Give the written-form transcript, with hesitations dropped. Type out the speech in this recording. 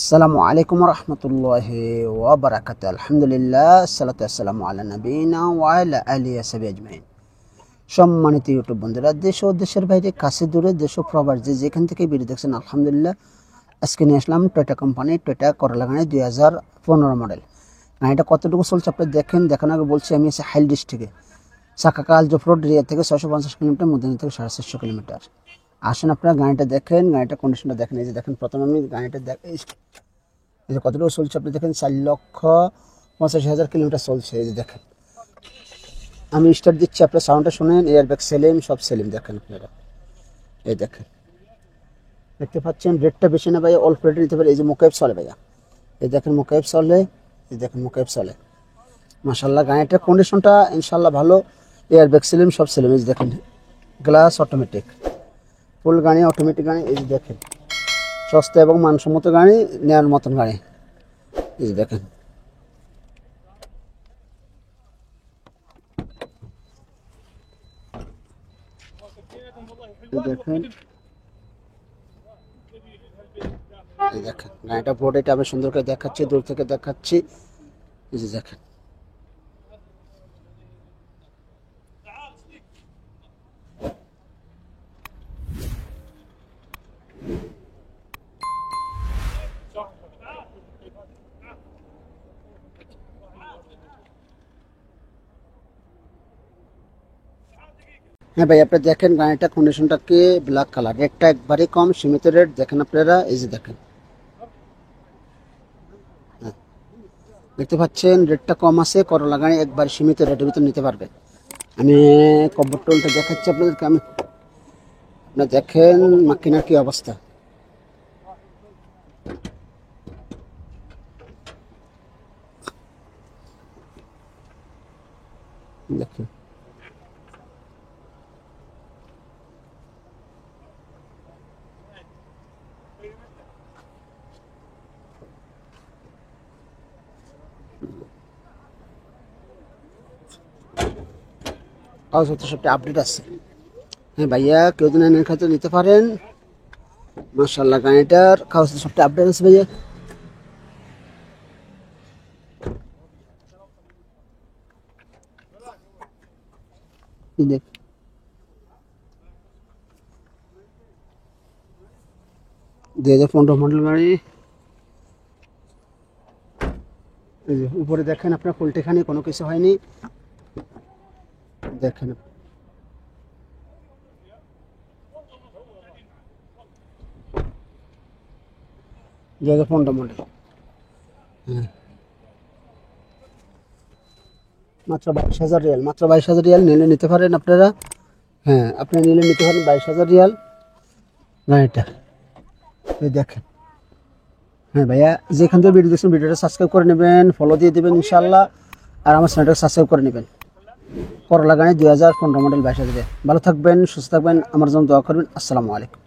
আসসালামু আলাইকুম রহমতুল্লাহি ওয়া বারাকাতুহু। আলহামদুলিল্লাহ, সালাতু ওয়াসসালামু আলা নবিয়িনা ওয়া আলা আলিহি ওয়া সাহবিহি আজমাইন। সম্মানিত ইউটিউব বন্ধুরা, দেশ ও দেশের বাইরে, কাছে দূরে, দেশ ও প্রবাস যে যেখান থেকে ভিডিও দেখছেন, আলহামদুলিল্লাহ আজকে নিয়ে আসলাম টয়োটা কোম্পানি টয়োটা করলা গাড়ি 2015 মডেল। গাড়িটা কতটুকু চলছে আপনি দেখেন। দেখানোর আগে বলছি আমি আছি হাইল ডিস্ট্রিক্টে, সাকাকাল জফরোড রিয়া থেকে 650 কিলোমিটার, মদিনা থেকে 450 কিলোমিটার। আসেন আপনারা গাড়িটা দেখেন, গাড়িটা কন্ডিশনটা দেখেন। এই যে দেখেন, প্রথমে আমি গাড়িটা এই যে কতটুকু চলছে আপনি দেখেন, 4,85,000 কিলোমিটার চলছে। এই যে দেখেন, আমি স্টার্ট দিচ্ছি, আপনার সাউন্ডটা শুনেন। এয়ার ব্যাগ সেলিম, সব সেলিম। দেখেন আপনারা, এই দেখেন, দেখতে পাচ্ছেন। রেটটা বেশি না ভাইয়া, অল্প রেটে নিতে পারে। এই যে মোকাইব চলে ভাইয়া, এই দেখেন মোকাইব চলে, এই দেখেন মোকাইব চলে। মাশাল্লাহ, গাড়িটার কন্ডিশনটা ইনশাল্লাহ ভালো। এয়ার ব্যাগ সেলিম, সব সেলিম। এই যে দেখেন, গ্লাস অটোমেটিক, ফুল গাড়ি, অটোমেটিক গাড়ি। এই যে দেখেন, সস্তা এবং মানসম্মত গাড়ি, নেওয়ার মতন গাড়ি। এই যে দেখেন, দেখেন, এই দেখেন গাড়িটা বোর্ড, এটা আমি সুন্দর করে দেখাচ্ছি, দূর থেকে দেখাচ্ছি। এই যে দেখেন, হ্যাঁ ভাই আপনি দেখেন গাড়িটা কন্ডিশনটাকে, ব্ল্যাক কালার, রেটটা একবারই কম, সীমিত রেট। দেখেন আপনারা, এই যে দেখেন, হ্যাঁ দেখতে পাচ্ছেন রেটটা কম আছে। করলা গাড়ি একবার সীমিত রেটের ভিতর নিতে পারবে। আমি কম্বর টোলটা দেখাচ্ছি আপনাদেরকে। আমি আপনারা দেখেন মাকিনার কি অবস্থা। দেখেন, কাগজপত্র সবটা আপডেট আছে। হ্যাঁ ভাইয়া, কেউ যদি নেন খাতে নিতে পারেন। মাশাআল্লাহ, গাড়িটার কাগজপত্র সবটা আপডেট আছে ভাইয়া। দেখ, 2015 মডেল গাড়ি। এই যে উপরে দেখেন আপনার, পোল্ট্রিখানি কোনো কিছু হয়নি। দেখেন 2015 মডেল। হ্যাঁ, মাত্র 22,000 রিয়াল, মাত্র 22,000 রিয়াল নিলে নিতে পারেন আপনারা। হ্যাঁ, আপনি নিলে নিতে পারেন 22,000 রিয়াল গাড়িটা। এই দেখেন, হ্যাঁ ভাইয়া, যেখান থেকে ভিডিও দেখছেন ভিডিওটা সাবস্ক্রাইব করে নেবেন, ফলো দিয়ে দেবেন ইনশাল্লাহ। আর আমার চ্যানেলটা সাবস্ক্রাইব করে নেবেন। করলা গাড়ি 2015 মডেল, 22,000 রিয়াল। ভালো থাকবেন, সুস্থ থাকবেন, আমার জন্য দোয়া করবেন। আসসালামু আলাইকুম।